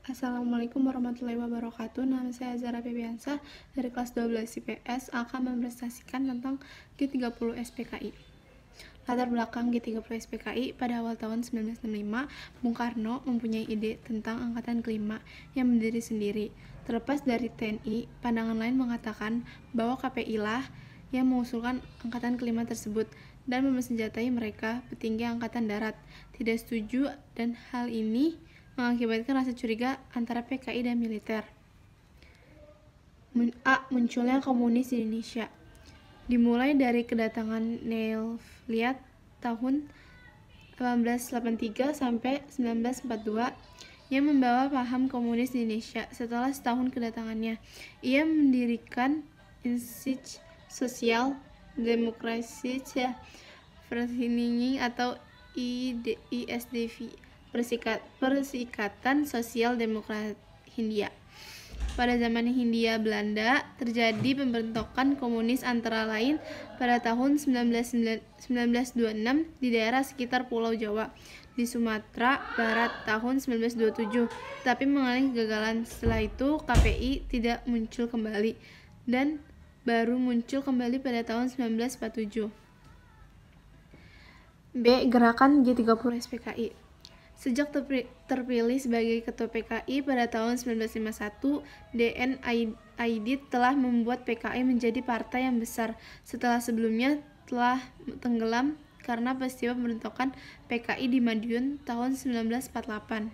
Assalamualaikum warahmatullahi wabarakatuh. Nama saya Zara Febiansah dari kelas 12 IPS akan mempresentasikan tentang G30 SPKI. Latar belakang G30 SPKI, pada awal tahun 1965, Bung Karno mempunyai ide tentang angkatan kelima yang berdiri sendiri. Terlepas dari TNI, pandangan lain mengatakan bahwa KPI lah yang mengusulkan angkatan kelima tersebut dan memensenjatai mereka petinggi angkatan darat. Tidak setuju, dan hal ini mengakibatkan rasa curiga antara PKI dan militer. Munculnya komunis di Indonesia. Dimulai dari kedatangan Neil Liat tahun 1883 sampai 1942 yang membawa paham komunis di Indonesia. Setelah setahun kedatangannya, ia mendirikan Institut Sosial Demokrasi Vereniging atau ISDV, Persikatan Sosial Demokrat Hindia. Pada zaman Hindia Belanda, terjadi pembentukan komunis antara lain pada tahun 1926 di daerah sekitar Pulau Jawa, di Sumatera Barat tahun 1927, tapi mengalami kegagalan. Setelah itu, KPI tidak muncul kembali dan baru muncul kembali pada tahun 1947. B. Gerakan G30 SPKI. Sejak terpilih sebagai ketua PKI pada tahun 1951, DN Aidit telah membuat PKI menjadi partai yang besar setelah sebelumnya telah tenggelam karena peristiwa pembentukan PKI di Madiun tahun 1948.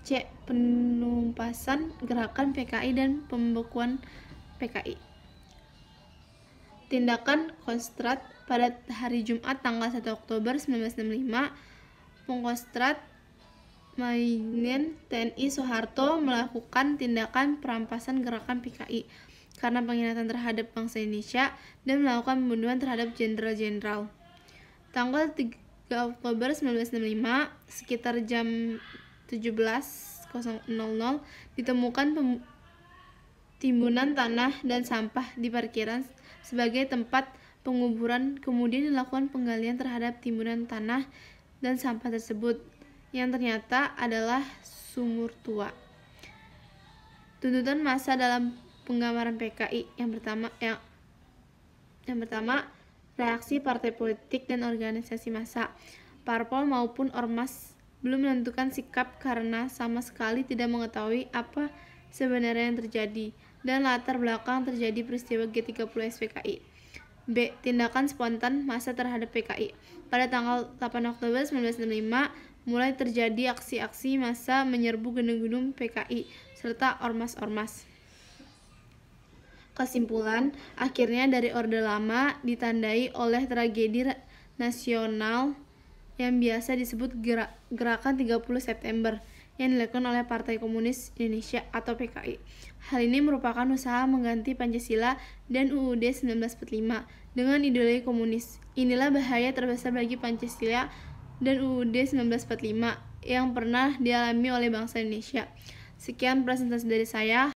C. Penumpasan gerakan PKI dan pembekuan PKI. Tindakan Kostrad pada hari Jumat tanggal 1 Oktober 1965, Pangkostrat Mainen TNI Soeharto melakukan tindakan perampasan gerakan PKI karena pengkhianatan terhadap bangsa Indonesia dan melakukan pembunuhan terhadap jenderal-jenderal. Tanggal 3 Oktober 1965, sekitar jam 17.00, ditemukan timbunan tanah dan sampah di parkiran sebagai tempat penguburan. Kemudian dilakukan penggalian terhadap timbunan tanah dan sampah tersebut yang ternyata adalah sumur tua. Tuntutan massa dalam penggambaran PKI yang pertama, reaksi partai politik dan organisasi massa, parpol maupun ormas belum menentukan sikap karena sama sekali tidak mengetahui apa sebenarnya yang terjadi dan latar belakang terjadi peristiwa G30 SPKI. B. Tindakan spontan massa terhadap PKI. Pada tanggal 8 Oktober 1965, mulai terjadi aksi-aksi massa menyerbu gedung-gedung PKI serta ormas-ormas. Kesimpulan, akhirnya dari Orde Lama ditandai oleh tragedi nasional yang biasa disebut Gerakan 30 September yang dilakukan oleh Partai Komunis Indonesia atau PKI. Hal ini merupakan usaha mengganti Pancasila dan UUD 1945 dengan ideologi komunis. Inilah bahaya terbesar bagi Pancasila dan UUD 1945 yang pernah dialami oleh bangsa Indonesia. Sekian presentasi dari saya.